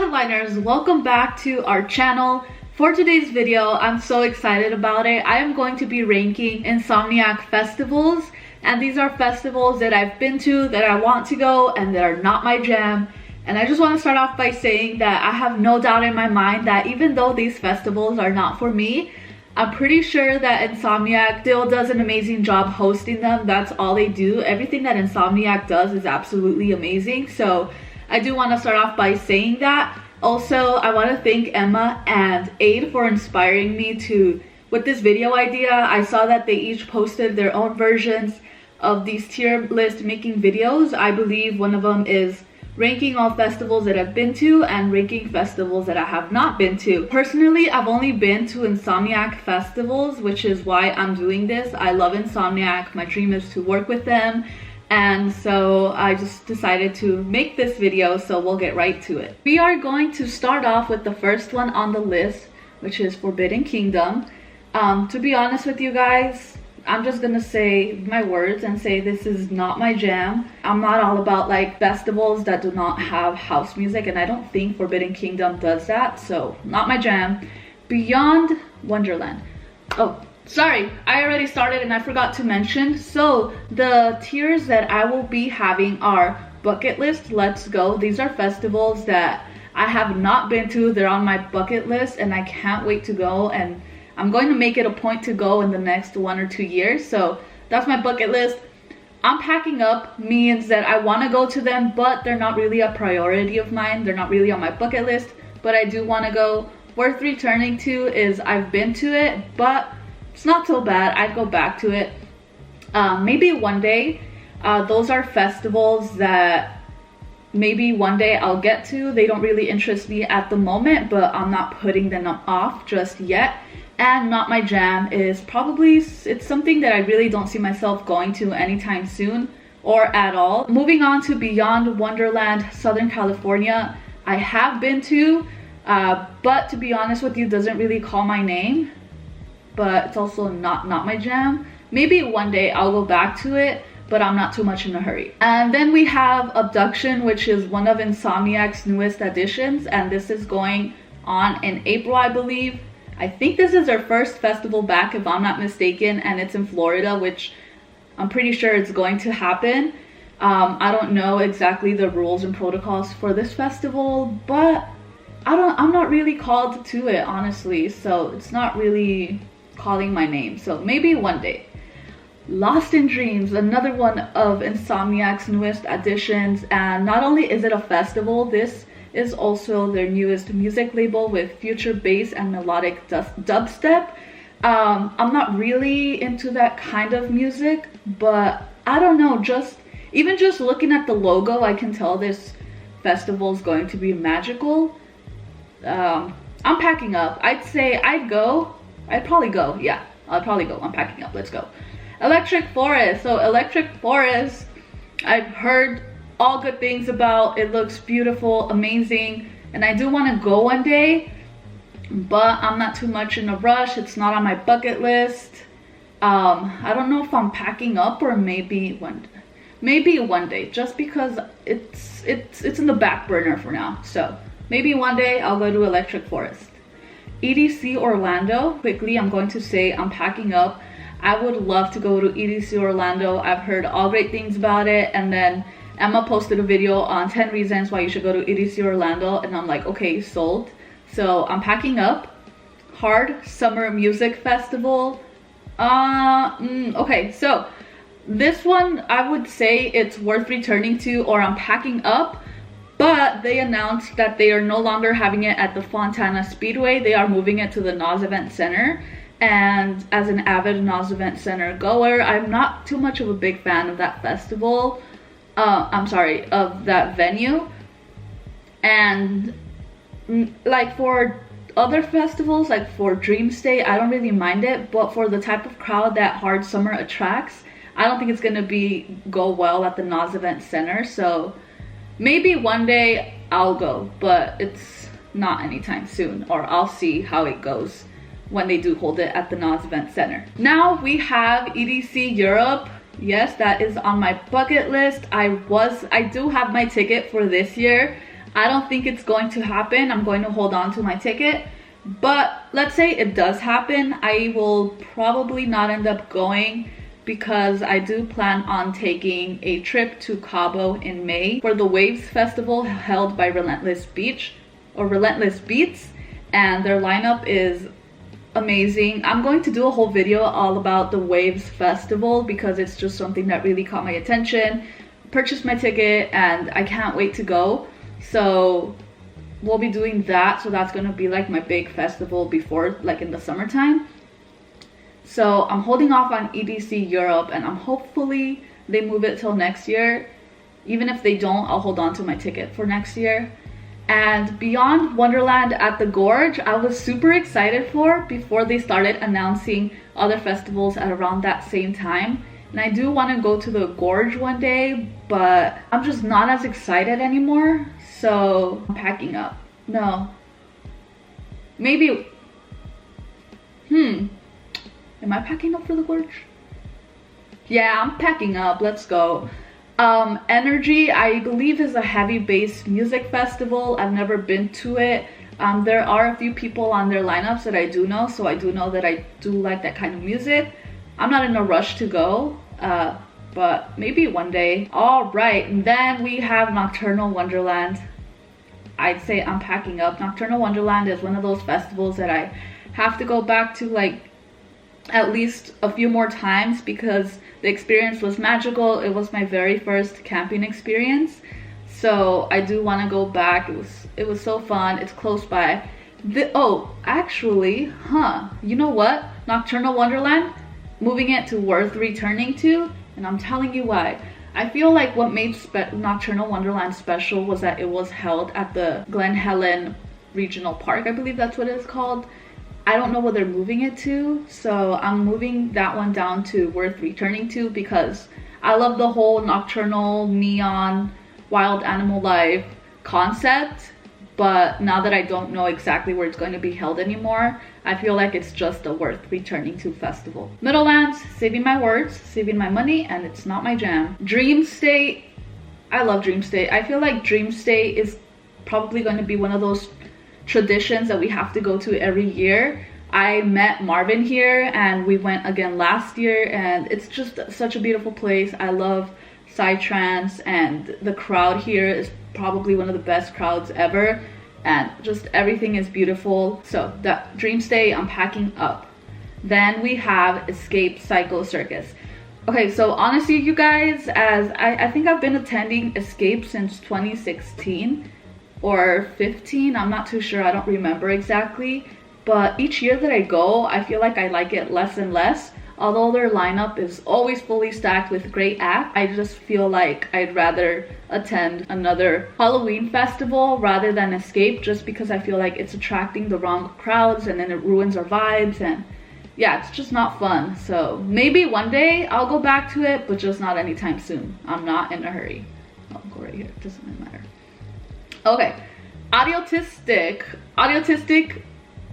headliners, welcome back to our channel. For today's video, I'm so excited about it. I am going to be ranking Insomniac Festivals, and these are festivals that I've been to, that I want to go, and that are not my jam. And I just want to start off by saying that I have no doubt in my mind that even though these festivals are not for me, I'm pretty sure that Insomniac still does an amazing job hosting them. That's all they do. Everything that Insomniac does is absolutely amazing. So I do want to start off by saying that. Also, I want to thank Emma and Aid for inspiring me with this video idea. I saw that they each posted their own versions of these tier list making videos. I believe one of them is ranking all festivals that I've been to and ranking festivals that I have not been to. Personally, I've only been to Insomniac Festivals, which is why I'm doing this. I love Insomniac. My dream is to work with them. And so I just decided to make this video, so we'll get right to it. We are going to start off with the first one on the list, which is Forbidden Kingdom. To be honest with you guys, I'm just gonna say my words and say this is not my jam. I'm not all about like festivals that do not have house music, and I don't think Forbidden Kingdom does that, so not my jam. Beyond Wonderland. Oh, sorry, I already started and I forgot to mention. So the tiers that I will be having are bucket list, let's go. These are festivals that I have not been to. They're on my bucket list and I can't wait to go, and I'm going to make it a point to go in the next 1 or 2 years. So that's my bucket list. I'm packing up means that I want to go to them, but they're not really a priority of mine. They're not really on my bucket list, but I do want to go. Worth returning to is I've been to it, but it's not so bad. I'd go back to it. Maybe one day. Those are festivals that maybe one day I'll get to. They don't really interest me at the moment, but I'm not putting them off just yet. And not my jam is probably, it's something that I really don't see myself going to anytime soon or at all. Moving on to Beyond Wonderland, Southern California. I have been to, but to be honest with you, doesn't really call my name. But it's also not my jam. Maybe one day I'll go back to it, but I'm not too much in a hurry. And then we have Abduction, which is one of Insomniac's newest additions, and this is going on in April, I believe. I think this is their first festival back, if I'm not mistaken, and it's in Florida, which I'm pretty sure it's going to happen. I don't know exactly the rules and protocols for this festival, but I'm not really called to it, honestly, so it's not really calling my name. So maybe one day. Lost in Dreams, another one of Insomniac's newest additions, and not only is it a festival, this is also their newest music label with future bass and melodic dubstep. I'm not really into that kind of music, but I don't know, even just looking at the logo, I can tell this festival is going to be magical. I'm packing up. I'd say I'd probably go. Yeah, I'll probably go. I'm packing up. Let's go. Electric Forest. So Electric Forest, I've heard all good things about. It looks beautiful, amazing, and I do want to go one day, but I'm not too much in a rush. It's not on my bucket list. I don't know if I'm packing up, or maybe one day, just because it's in the back burner for now. So maybe one day I'll go to Electric Forest. EDC Orlando, quickly I'm going to say I'm packing up. I would love to go to EDC Orlando. I've heard all great things about it, and then Emma posted a video on 10 reasons why you should go to EDC Orlando, and I'm like, okay, sold. So I'm packing up. Hard Summer Music Festival. Okay, so this one I would say it's worth returning to, or I'm packing up, but they announced that they are no longer having it at the Fontana Speedway. They are moving it to the Nas Event Center. And as an avid Nas Event Center goer, I'm not too much of a big fan of that festival. Of that venue. And like for other festivals, like for Dream State, I don't really mind it, but for the type of crowd that Hard Summer attracts, I don't think it's gonna go well at the Nas Event Center. So maybe one day I'll go, but it's not anytime soon, or I'll see how it goes when they do hold it at the Nas Event Center. Now we have EDC Europe. Yes, that is on my bucket list. I do have my ticket for this year. I don't think it's going to happen. I'm going to hold on to my ticket. But let's say it does happen, I will probably not end up going because I do plan on taking a trip to Cabo in May for the Waves Festival held by Relentless Beats, and their lineup is amazing. I'm going to do a whole video all about the Waves Festival because it's just something that really caught my attention. Purchased my ticket and I can't wait to go. So we'll be doing that. So that's gonna be like my big festival before, like in the summertime. So I'm holding off on EDC Europe, and I'm hopefully they move it till next year. Even if they don't, I'll hold on to my ticket for next year. And Beyond Wonderland at the Gorge, I was super excited for before they started announcing other festivals at around that same time. And I do want to go to the Gorge one day, but I'm just not as excited anymore. So I'm packing up. No. Maybe. Am I packing up for the Gorge? Yeah, I'm packing up. Let's go. Energy, I believe, is a heavy bass music festival. I've never been to it. There are a few people on their lineups that I do know, so I do know that I do like that kind of music. I'm not in a rush to go, but maybe one day. All right, and then we have Nocturnal Wonderland. I'd say I'm packing up. Nocturnal Wonderland is one of those festivals that I have to go back to like at least a few more times because the experience was magical. It was my very first camping experience, so I do want to go back. It was so fun. It's close by. Actually, you know what? Nocturnal Wonderland, moving it to worth returning to, and I'm telling you why. I feel like what made Nocturnal Wonderland special was that it was held at the Glen Helen Regional Park. I believe that's what it's called. I don't know what they're moving it to, so I'm moving that one down to worth returning to because I love the whole nocturnal, neon, wild animal life concept. But now that I don't know exactly where it's going to be held anymore, I feel like it's just a worth returning to festival. Middlelands, saving my words, saving my money, and it's not my jam. Dream State, I love Dream State. I feel like Dream State is probably going to be one of those traditions that we have to go to every year. I met Marvin here and we went again last year, and it's just such a beautiful place. I love psytrance, and the crowd here is probably one of the best crowds ever, and just everything is beautiful. So that Dream Stay, I'm packing up. Then we have Escape Psycho Circus. Okay, so honestly, you guys, as I think I've been attending Escape since 2016 or 15, I'm not too sure, I don't remember exactly, but each year that I go, I feel like I like it less and less. Although their lineup is always fully stacked with great acts, I just feel like I'd rather attend another Halloween festival rather than Escape, just because I feel like it's attracting the wrong crowds and then it ruins our vibes, and yeah, it's just not fun. So maybe one day I'll go back to it, but just not anytime soon. I'm not in a hurry. I'll go right here, it doesn't matter. Okay, Audi Autistic,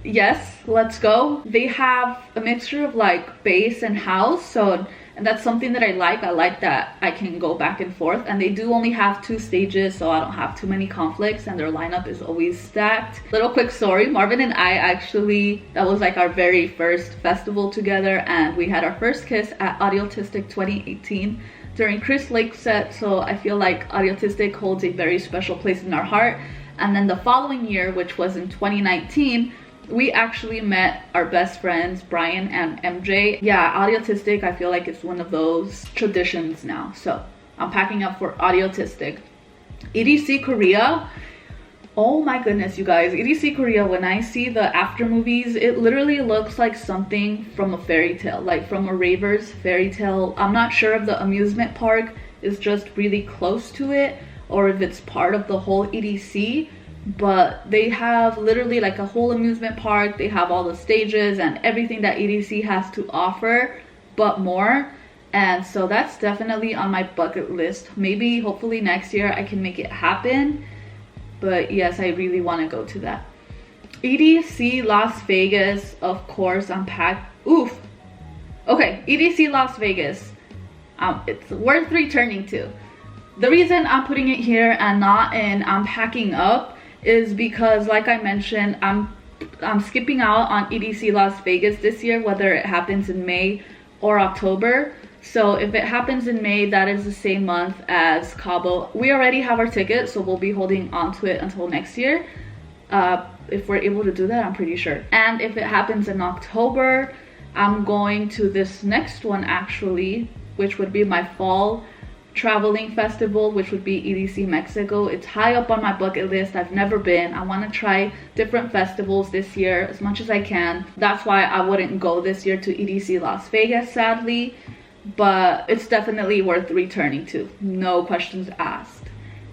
yes, let's go. They have a mixture of like bass and house, and that's something that I like. I like that I can go back and forth, and they do only have 2 stages, so I don't have too many conflicts, and their lineup is always stacked. Little quick story, Marvin and I actually, that was like our very first festival together, and we had our first kiss at Audi Autistic 2018 during Chris Lake's set, so I feel like Audi Autistic holds a very special place in our heart. And then the following year, which was in 2019, we actually met our best friends, Brian and MJ. Yeah, Audi Autistic, I feel like it's one of those traditions now. So I'm packing up for Audi Autistic. EDC Korea. Oh my goodness, you guys. EDC Korea, when I see the after movies, it literally looks like something from a fairy tale, like from a raver's fairy tale. I'm not sure if the amusement park is just really close to it or if it's part of the whole EDC. But they have literally like a whole amusement park. They have all the stages and everything that EDC has to offer, but more. And so that's definitely on my bucket list. Maybe hopefully next year I can make it happen, but yes, I really want to go to that. EDC Las Vegas, of course, I'm packed. Oof. Okay, EDC Las Vegas, it's worth returning to. The reason I'm putting it here and not in I'm packing up is because, like I mentioned, I'm skipping out on EDC Las Vegas this year, whether it happens in May or October. So if it happens in May, that is the same month as Cabo. We already have our ticket, so we'll be holding on to it until next year. If we're able to do that, I'm pretty sure. And if it happens in October, I'm going to this next one actually, which would be my fall traveling festival, which would be EDC Mexico. It's high up on my bucket list. I've never been. I want to try different festivals this year as much as I can. That's why I wouldn't go this year to EDC Las Vegas, sadly, but it's definitely worth returning to, no questions asked.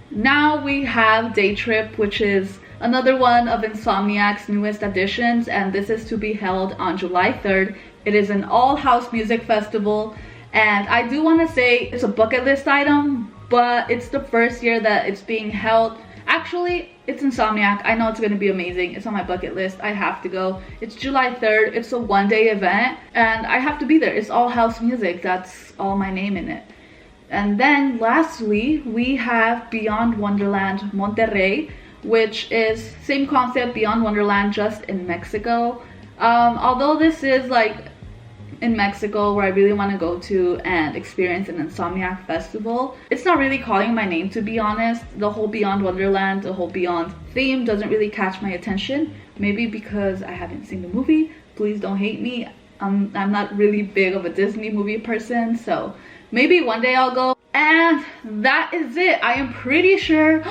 Now we have Day Trip, which is another one of Insomniac's newest additions, and this is to be held on July 3rd. It is an all-house music festival, and I do want to say it's a bucket list item, but it's the first year that it's being held. Actually, it's Insomniac. I know it's going to be amazing. It's on my bucket list. I have to go. It's July 3rd. It's a one-day event, and I have to be there. It's all house music. That's all my name in it. And then lastly, we have Beyond Wonderland Monterrey, which is same concept, Beyond Wonderland, just in Mexico. Although this is like in Mexico where I really want to go to and experience an Insomniac festival, it's not really calling my name, to be honest. The whole Beyond Wonderland, the whole Beyond theme doesn't really catch my attention. Maybe because I haven't seen the movie. Please don't hate me. I'm not really big of a Disney movie person, so maybe one day I'll go. And that is it. I am pretty sure.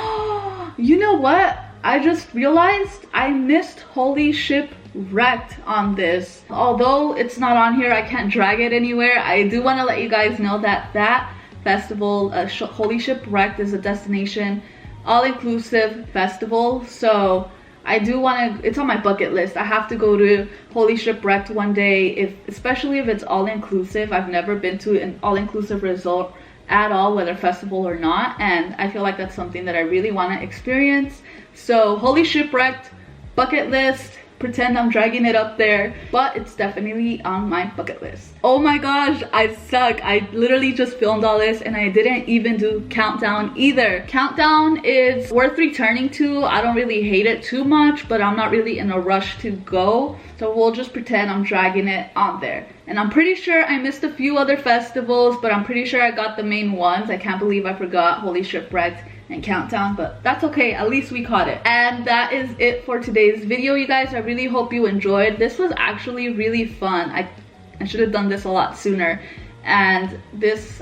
You know what? I just realized I missed Holy Shipwrecked on this. Although it's not on here, I can't drag it anywhere. I do want to let you guys know that that festival, Holy Shipwrecked, is a destination all-inclusive festival. So I do want to, it's on my bucket list. I have to go to Holy Shipwrecked one day, especially if it's all-inclusive. I've never been to an all-inclusive resort at all, whether festival or not, and I feel like that's something that I really want to experience. So Holy Shipwrecked, bucket list. Pretend I'm dragging it up there, but it's definitely on my bucket list. Oh my gosh, I suck. I literally just filmed all this and I didn't even do Countdown either. Countdown is worth returning to. I don't really hate it too much, but I'm not really in a rush to go, so we'll just pretend I'm dragging it on there. And I'm pretty sure I missed a few other festivals, but I'm pretty sure I got the main ones. I can't believe I forgot Holy Shipwrecked and Countdown, but that's okay. At least we caught it. And that is it for today's video, you guys. I really hope you enjoyed. This was actually really fun. I should have done this a lot sooner. And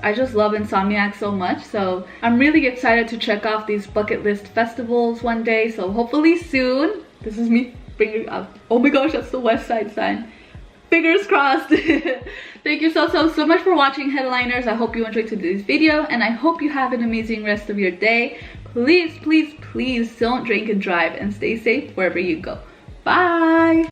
I just love Insomniac so much, so I'm really excited to check off these bucket list festivals one day. So hopefully soon. This is me bringing up, oh my gosh, that's the West Side sign. Fingers crossed. Thank you so much for watching, headliners. I hope you enjoyed today's video, and I hope you have an amazing rest of your day. Please don't drink and drive, and stay safe wherever you go. Bye.